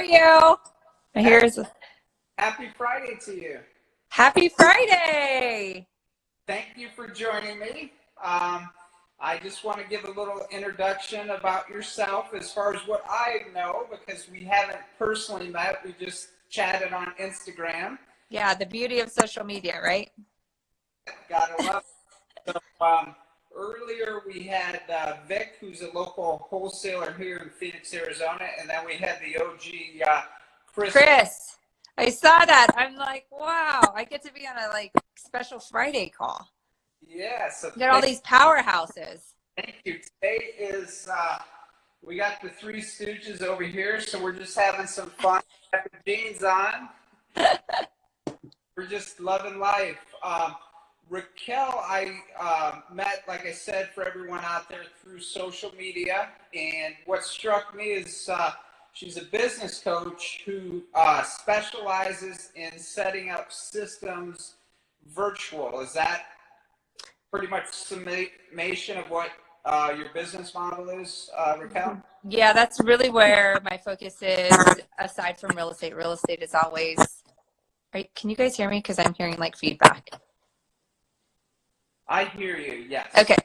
are you? Here's Happy Friday to you. Happy Friday. Thank you for joining me. I just want to give a little introduction about yourself as far as what I know, because we haven't personally met. We just chatted on Instagram. Yeah, the beauty of social media, right? Gotta love it. So, earlier we had Vic, who's a local wholesaler here in Phoenix, Arizona, and then we had the OG Chris. I saw that. I'm like, wow, I get to be on a special Friday call. Yeah, so you got all these powerhouses. Thank you. Today is we got the Three Stooges over here, so we're just having some fun. Got the jeans on. We're just loving life. Raquel, I met, like I said, for everyone out there through social media, and what struck me is she's a business coach who specializes in setting up systems virtual. Is that pretty much summation of what your business model is, Raquel? Yeah, that's really where my focus is, aside from real estate. Real estate is always... Can you guys hear me? Because I'm hearing feedback. I hear you, yes. Okay.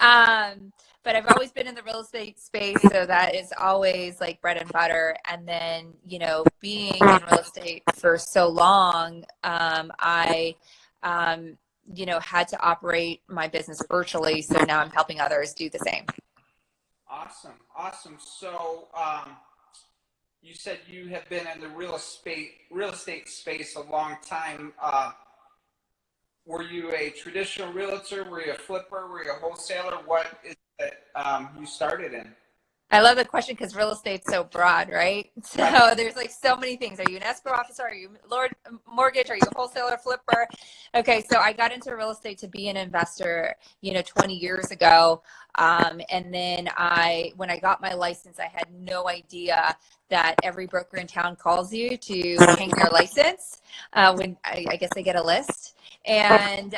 But I've always been in the real estate space, so that is always bread and butter. And then, being in real estate for so long, I had to operate my business virtually. So now I'm helping others do the same. Awesome. So you said you have been in the real estate space a long time. Were you a traditional realtor? Were you a flipper? Were you a wholesaler? What is it you started in? I love the question because real estate's so broad, right? So there's so many things. Are you an escrow officer? Are you mortgage? Are you a wholesaler, flipper? Okay, so I got into real estate to be an investor, 20 years ago. And then when I got my license, I had no idea that every broker in town calls you to hang your license when I guess they get a list. And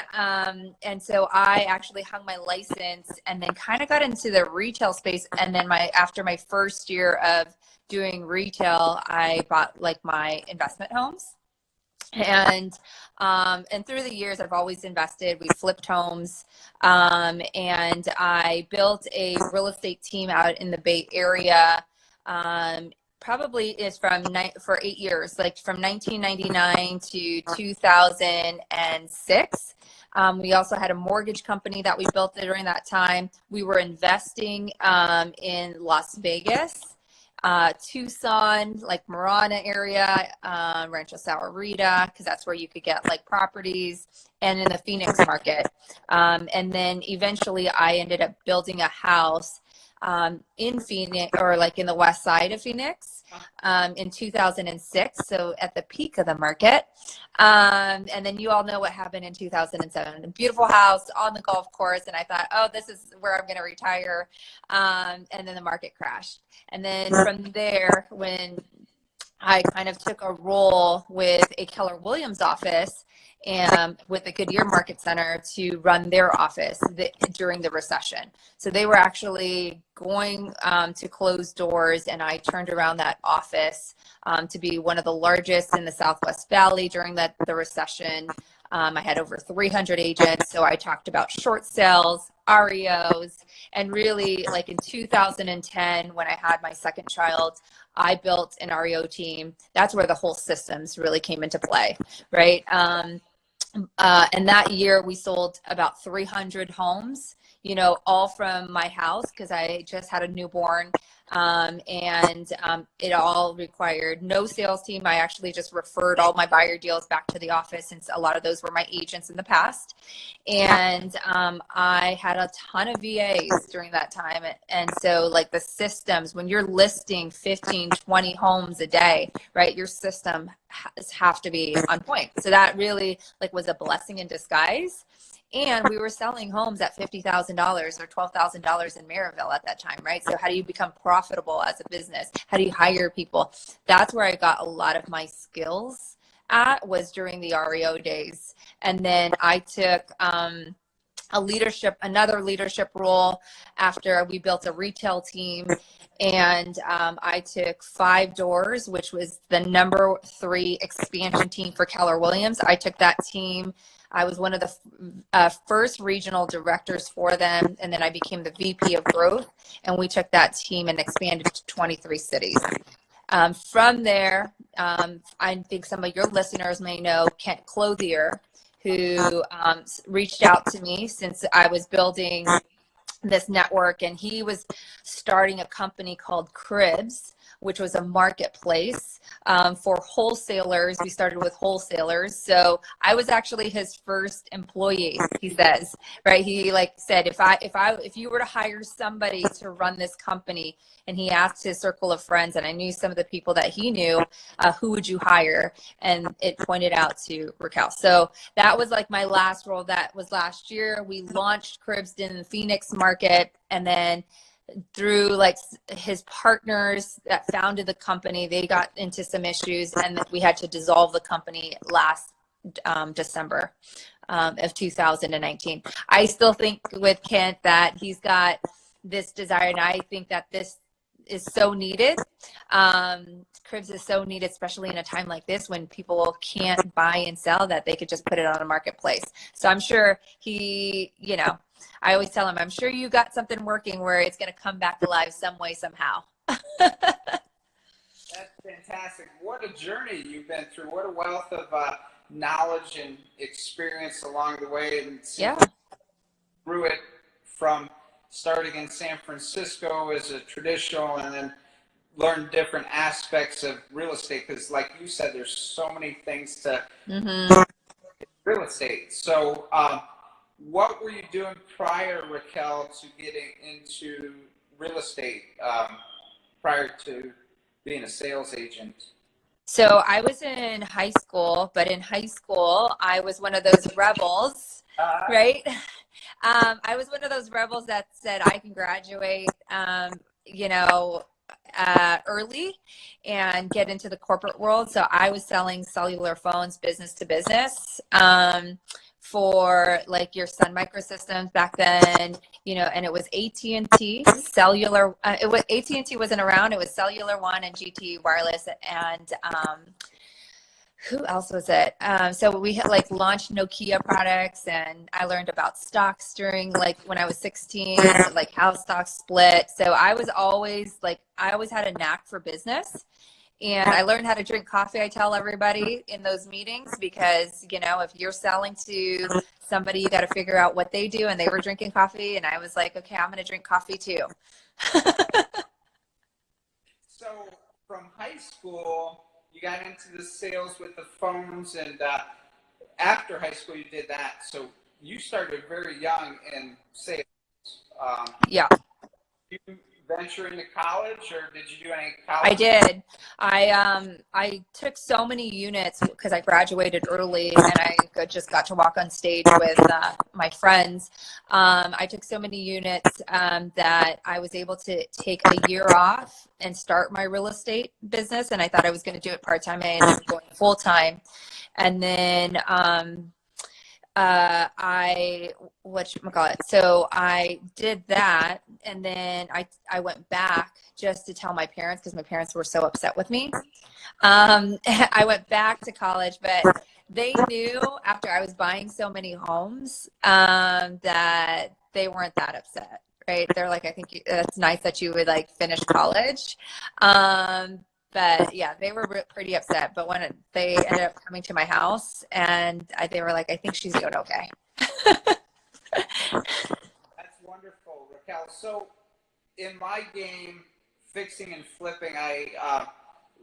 so I actually hung my license and then kind of got into the retail space. And then after my first year of doing retail, I bought my investment homes. And through the years, I've always invested. We flipped homes, and I built a real estate team out in the Bay Area. Probably is for 8 years, from 1999 to 2006. We also had a mortgage company that we built during that time. We were investing in Las Vegas, Tucson, Marana area, Rancho Sahuarita, because that's where you could get properties, and in the Phoenix market. And then eventually I ended up building a house in Phoenix, or in the west side of Phoenix, in 2006, so at the peak of the market. And then you all know what happened in 2007. A beautiful house on the golf course, and I thought, oh, this is where I'm going to retire. And then the market crashed. And then from there, when I kind of took a role with a Keller Williams office and with the Goodyear Market Center to run their office during the recession. So they were actually going to close doors, and I turned around that office to be one of the largest in the Southwest Valley during the recession. I had over 300 agents, so I talked about short sales, REOs, and really in 2010, when I had my second child, I built an REO team. That's where the whole systems really came into play, right? And that year we sold about 300 homes, all from my house, because I just had a newborn. And it all required no sales team. I actually just referred all my buyer deals back to the office, since a lot of those were my agents in the past. And I had a ton of VAs during that time. And so the systems, when you're listing 15, 20 homes a day, right, your system have to be on point. So that really was a blessing in disguise. And we were selling homes at $50,000 or $12,000 in Maryville at that time, right? So how do you become profitable as a business? How do you hire people? That's where I got a lot of my skills at, was during the REO days. And then I took another leadership role after we built a retail team. And I took 5 doors, which was the number 3 expansion team for Keller Williams. I took that team. I was one of the first regional directors for them. And then I became the VP of growth. And we took that team and expanded to 23 cities. From there, I think some of your listeners may know Kent Clothier, who reached out to me since I was building this network, and he was starting a company called Cribs, which was a marketplace for wholesalers. We started with wholesalers. So I was actually his first employee, he says, right? He said, if you were to hire somebody to run this company, and he asked his circle of friends, and I knew some of the people that he knew, who would you hire? And it pointed out to Raquel. So that was like my last role. That was last year. We launched Cribs in the Phoenix market, and then through his partners that founded the company, they got into some issues, and we had to dissolve the company last December of 2019. I still think with Kent that he's got this desire, and I think that this is so needed. Cribs is so needed, especially in a time like this when people can't buy and sell, that they could just put it on a marketplace. So I'm sure he, I always tell him, I'm sure you got something working where it's going to come back alive some way, somehow. That's fantastic. What a journey you've been through. What a wealth of knowledge and experience along the way. And yeah, through it from starting in San Francisco as a traditional, and then learn different aspects of real estate. Because like you said, there's so many things to real estate. So what were you doing prior, Raquel, to getting into real estate prior to being a sales agent? So I was in high school, but in high school, I was one of those rebels, right? I was one of those rebels that said I can graduate, early and get into the corporate world. So I was selling cellular phones, business to business, for your Sun Microsystems back then, and it was AT&T cellular. AT&T wasn't around. It was Cellular One and GT Wireless, and who else was it? So we had launched Nokia products, and I learned about stocks during when I was 16, how stocks split. So I was always I always had a knack for business. And I learned how to drink coffee. I tell everybody in those meetings, because, if you're selling to somebody, you got to figure out what they do. And they were drinking coffee. And I was like, okay, I'm going to drink coffee too. So from high school, you got into the sales with the phones. And after high school, you did that. So you started very young in sales. Yeah. You venture into college, or did you do any college? I did. I took so many units because I graduated early, and I just got to walk on stage with my friends. I took so many units that I was able to take a year off and start my real estate business. And I thought I was going to do it part-time. I ended up going full-time. And then so I did that, and then I went back just to tell my parents, because my parents were so upset with me. I went back to college, but they knew after I was buying so many homes that they weren't that upset, right? They're like, I think it's nice that you would finish college. But yeah, they were pretty upset. But when they ended up coming to my house, and they were like, I think she's doing okay. That's wonderful, Raquel. So in my game, fixing and flipping, I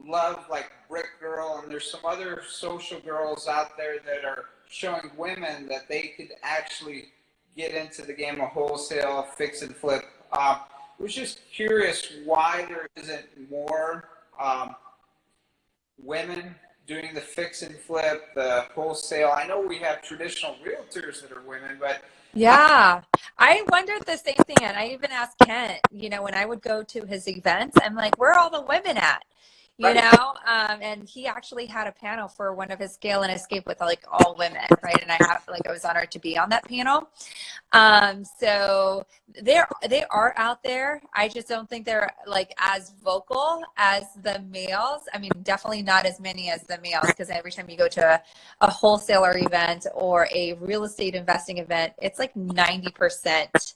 love Brick Girl, and there's some other social girls out there that are showing women that they could actually get into the game of wholesale, fix and flip. I was just curious why there isn't more women doing the fix and flip, the wholesale. I know we have traditional realtors that are women, but yeah, I wondered the same thing. And I even asked Kent, when I would go to his events, I'm like, where are all the women at? you know, and he actually had a panel for one of his scale and escape with like all women, right? And I was honored to be on that panel. So they are out there. I just don't think they're like as vocal as the males. I mean, definitely not as many as the males, because every time you go to a wholesaler event or a real estate investing event, it's like 90%,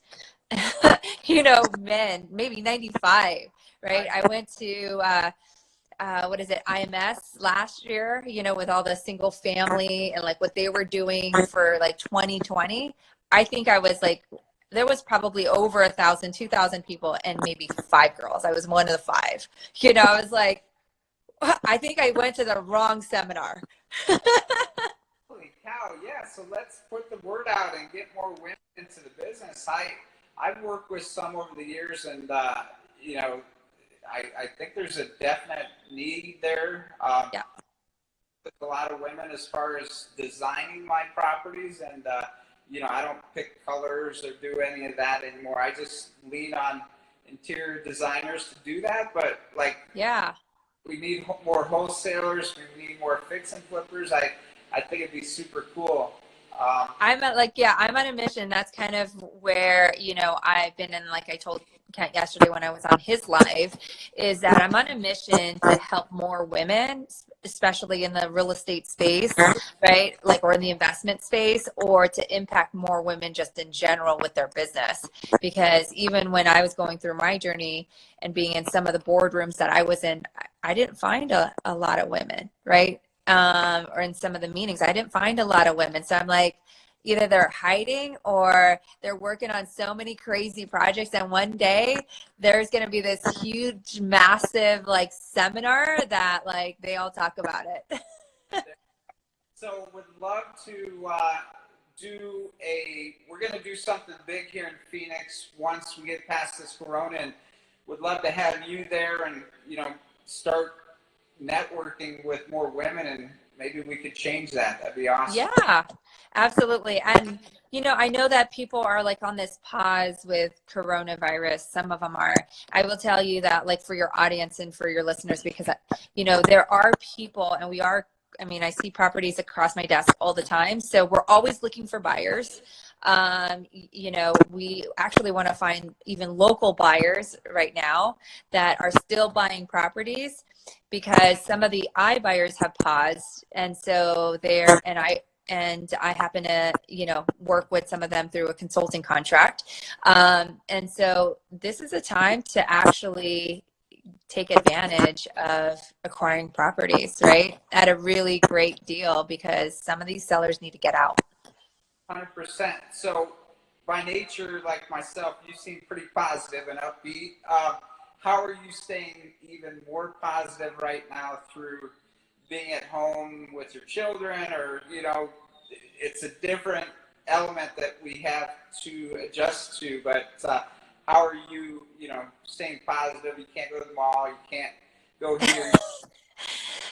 you know, men, maybe 95, right? I went to, what is it, IMS last year, you know, with all the single family and like what they were doing for like 2020. I think I was like, there was probably over 1,000, 2,000 people and maybe 5 girls. I was one of the 5. You know, I was like, I think I went to the wrong seminar. Holy cow! Yeah, so let's put the word out and get more women into the business. I've worked with some over the years, and you know, I think there's a definite need there. Yeah. With a lot of women as far as designing my properties, and you know, I don't pick colors or do any of that anymore. I just lean on interior designers to do that. But like, Yeah. we need more wholesalers. We need more fix and flippers. I think it'd be super cool. I'm on a mission. That's kind of where, you know, I've been in, like I told Kent yesterday when I was on his live, is that I'm on a mission to help more women, especially in the real estate space, right? Like, or in the investment space, or to impact more women just in general with their business. Because even when I was going through my journey and being in some of the boardrooms that I was in, I didn't find a lot of women, right? Or in some of the meetings, I didn't find a lot of women. So I'm like, either they're hiding or they're working on so many crazy projects. And one day there's going to be this huge, massive like seminar that like they all talk about it. So would love to we're going to do something big here in Phoenix once we get past this corona, and would love to have you there and, you know, start networking with more women, and maybe we could change that. That'd be awesome. Yeah, absolutely. And, you know, I know that people are like on this pause with coronavirus. Some of them are. I will tell you that, like, for your audience and for your listeners, because, you know, there are people, and we are, I mean, I see properties across my desk all the time. So we're always looking for buyers. You know, we actually want to find even local buyers right now that are still buying properties, because some of the iBuyers have paused, and so I happen to, you know, work with some of them through a consulting contract, and so this is a time to actually take advantage of acquiring properties, right, at a really great deal, because some of these sellers need to get out. 100%. So by nature, like myself, you seem pretty positive and upbeat. How are you staying even more positive right now through being at home with your children? Or, you know, it's a different element that we have to adjust to, but how are you, you know, staying positive? You can't go to the mall, you can't go here.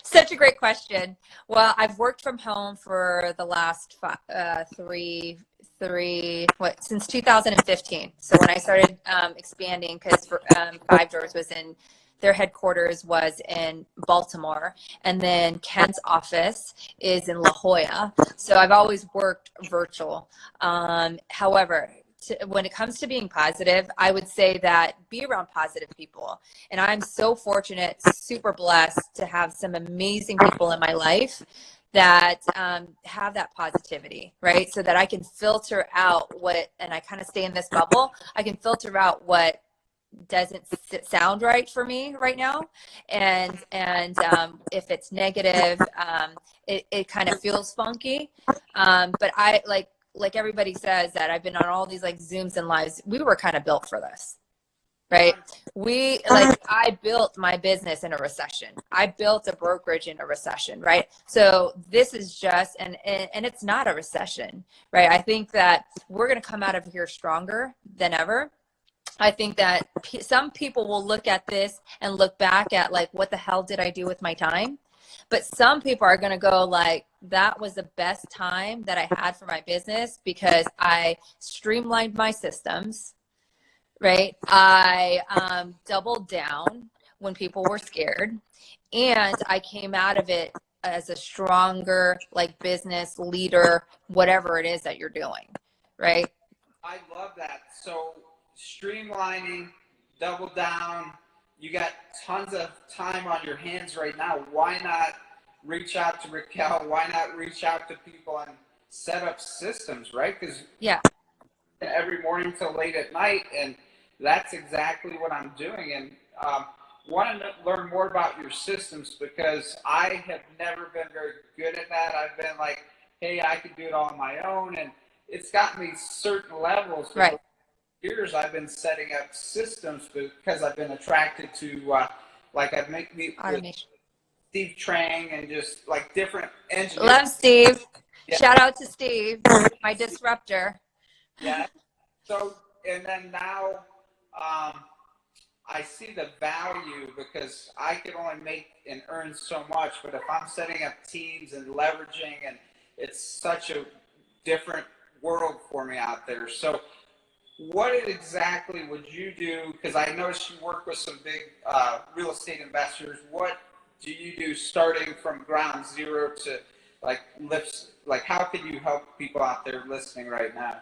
Such a great question. Well, I've worked from home for the last since 2015. So when I started expanding, because Five Doors was in, their headquarters was in Baltimore, and then Kent's office is in La Jolla. So I've always worked virtual. However, when it comes to being positive, I would say that be around positive people. And I'm so fortunate, super blessed to have some amazing people in my life that have that positivity, right? So that I can filter out and I kind of stay in this bubble. I can filter out what doesn't sound right for me right now. And if it's negative, it kind of feels funky. But I like everybody says that I've been on all these like Zooms and lives. We were kind of built for this, right? I built my business in a recession. I built a brokerage in a recession, right? So this is just, and it's not a recession, right? I think that we're going to come out of here stronger than ever. I think that some people will look at this and look back at like, what the hell did I do with my time? But some people are going to go like, that was the best time that I had for my business, because I streamlined my systems, right? I doubled down when people were scared, And I came out of it as a stronger like business leader, whatever it is that you're doing, right? I love that. So streamlining, double down. You got tons of time on your hands right now. Why not reach out to Raquel? Why not reach out to people and set up systems, right? Because Yeah. every morning till late at night, and that's exactly what I'm doing. And want to learn more about your systems because I have never been very good at that. I've been like, hey, I could do it all on my own, and it's gotten me certain levels. But Right. for years, I've been setting up systems because I've been attracted to, like, I meet with Automation. Steve Trang and just like different engineers. Love Steve. Yeah. Shout out to Steve, my disruptor. Yeah. So, and then now, I see the value because I can only make and earn so much, but if I'm setting up teams and leveraging, and it's such a different world for me out there. So what exactly would you do? Because I noticed you work with some big real estate investors. What do you do starting from ground zero to like lifts? Like how can you help people out there listening right now?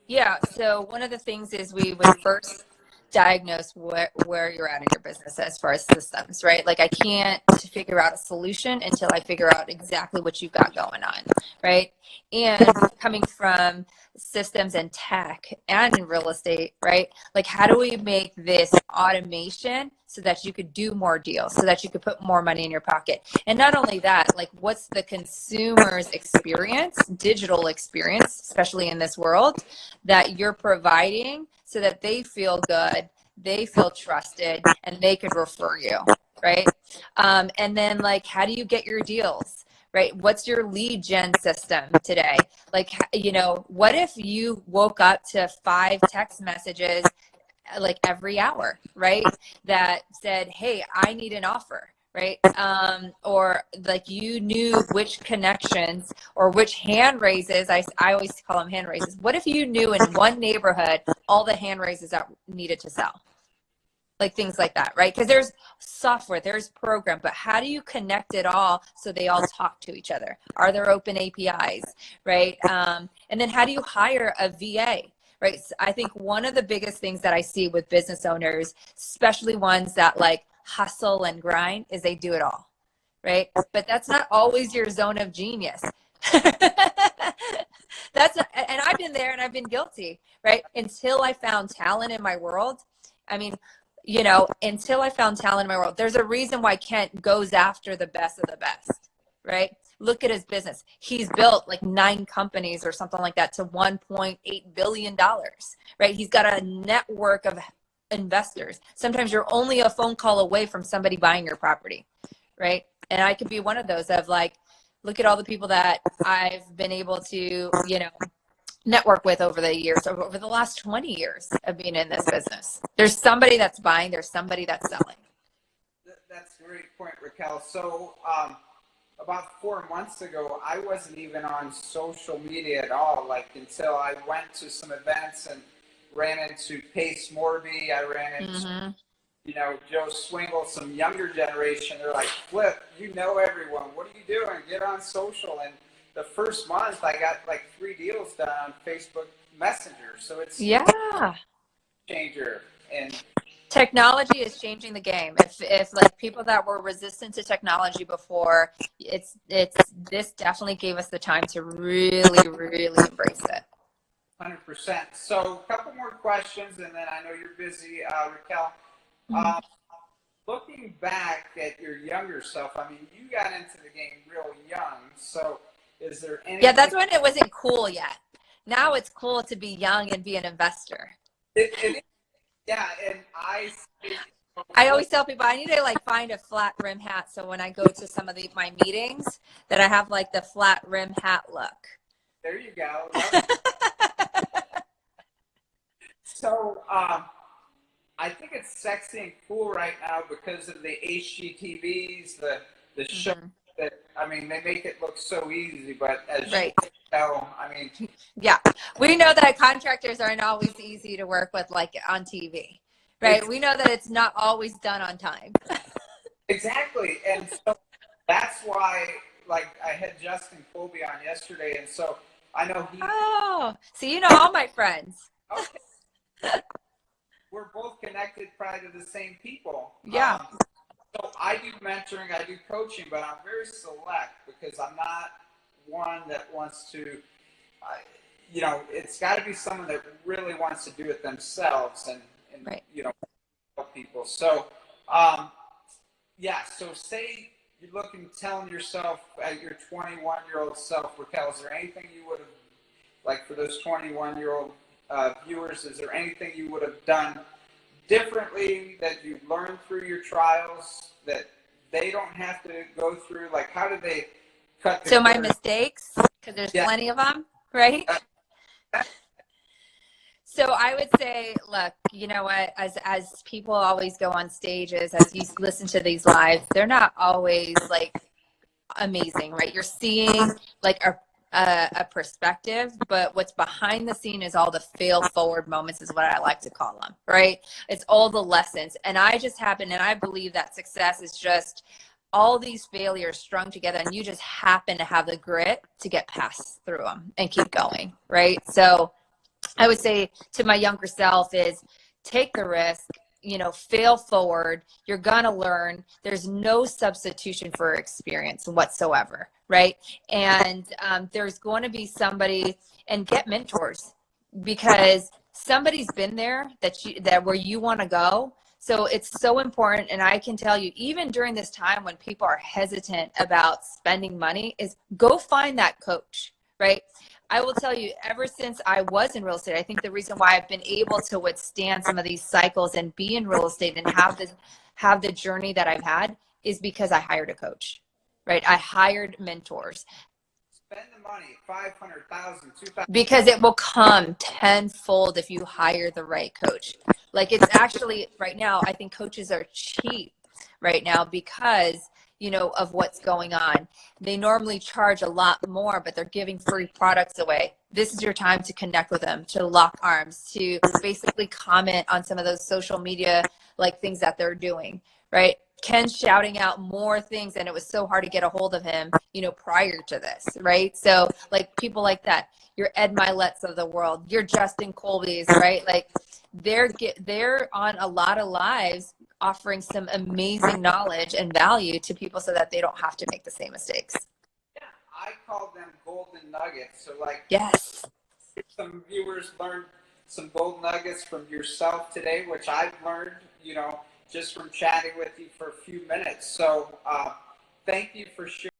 Yeah. So one of the things is we would first diagnose where you're at in your business as far as systems, right? Like I can't figure out a solution until I figure out exactly what you've got going on, right? And coming from systems and tech and in real estate, right? Like how do we make this automation so that you could do more deals, so that you could put more money in your pocket? And not only that, like what's the consumer's experience, digital experience, especially in this world, that you're providing so that they feel good, they feel trusted, and they could refer you, right? And then like, how do you get your deals, right? What's your lead gen system today? Like, you know, what if you woke up to 5 text messages like every hour, right? That said, hey, I need an offer, right? Or like you knew which connections or which hand raises, I always call them hand raises. What if you knew in one neighborhood all the hand raises that needed to sell? Like things like that, right? Because there's software, there's program, but how do you connect it all so they all talk to each other? Are there open APIs, right? And then how do you hire a VA? Right. So I think one of the biggest things that I see with business owners, especially ones that like hustle and grind, is they do it all. Right. But that's not always your zone of genius. And I've been there and I've been guilty, right? Until I found talent in my world. I mean, you know, until I found talent in my world, there's a reason why Kent goes after the best of the best, right? Look at his business. He's built like 9 companies or something like that to $1.8 billion, right? He's got a network of investors. Sometimes you're only a phone call away from somebody buying your property, right? And I could be one of those of like, look at all the people that I've been able to, you know, network with over the years, over the last 20 years of being in this business. There's somebody that's buying, there's somebody that's selling. That's a great point, Raquel. So, about 4 months ago, I wasn't even on social media at all, like until I went to some events and ran into Pace Morby. I ran into, you know, Joe Swingle, some younger generation. They're like, Flip, you know everyone. What are you doing? Get on social. And the first month, I got like 3 deals done on Facebook Messenger. So it's Yeah. changer. And Technology is changing the game. If like people that were resistant to technology before, it's this definitely gave us the time to really, really embrace it. 100%. So a couple more questions, and then I know you're busy, Raquel. Looking back at your younger self, I mean, you got into the game real young. So is there any? Yeah, that's when it wasn't cool yet. Now it's cool to be young and be an investor. Yeah, and I always tell people I need to like find a flat rim hat so when I go to some of my meetings that I have like the flat rim hat look. There you go. So I think it's sexy and cool right now because of the HGTVs, the show that, I mean, they make it look so easy, but as right. you know, I mean. Yeah, we know that contractors aren't always easy to work with like on TV, right? We know that it's not always done on time. Exactly. And so that's why, like, I had Justin Colby on yesterday, and so I know he. Oh, so you know all my friends. Okay, we're both connected probably to the same people. Yeah. So I do mentoring, I do coaching, but I'm very select because I'm not one that wants to. I, it's got to be someone that really wants to do it themselves and Right. help people. So, um, yeah. So say you're telling yourself at your 21-year-old self, Raquel, is there anything you would have, like for those 21-year-old viewers, is there anything you would have done differently that you've learned through your trials that they don't have to go through? Like, how do they cut the So my corner? mistakes, because there's Yeah. plenty of them, right? So I would say, look, you know what, as people always go on stages, as you listen to these lives, they're not always like amazing, right? You're seeing like a perspective, but what's behind the scene is all the fail forward moments is what I like to call them, right? It's all the lessons. And I just happen, and I believe that success is just all these failures strung together, and you just happen to have the grit to get past through them and keep going, right? So I would say to my younger self is take the risk, fail forward. You're going to learn. There's no substitution for experience whatsoever, right? And there's going to be somebody, and get mentors, because somebody's been there that where you want to go. So it's so important. And I can tell you, even during this time when people are hesitant about spending money, is go find that coach, right? I will tell you, ever since I was in real estate, I think the reason why I've been able to withstand some of these cycles and be in real estate and have the journey that I've had is because I hired a coach, right? I hired mentors. Spend the money, 500,000, 2,000. Because it will come tenfold if you hire the right coach. Like, it's actually right now, I think coaches are cheap right now because of what's going on. They normally charge a lot more, but they're giving free products away. This is your time to connect with them, to lock arms, to basically comment on some of those social media like things that they're doing, right? Ken's shouting out more things, and it was so hard to get a hold of him, prior to this, right? So like people like that, your Ed Milet's of the world, your Justin Colby's, right? Like they're on a lot of lives offering some amazing knowledge and value to people so that they don't have to make the same mistakes. Yeah, I call them golden nuggets. So, like, Yes. some viewers learned some gold nuggets from yourself today, which I've learned, just from chatting with you for a few minutes. So, thank you for sharing.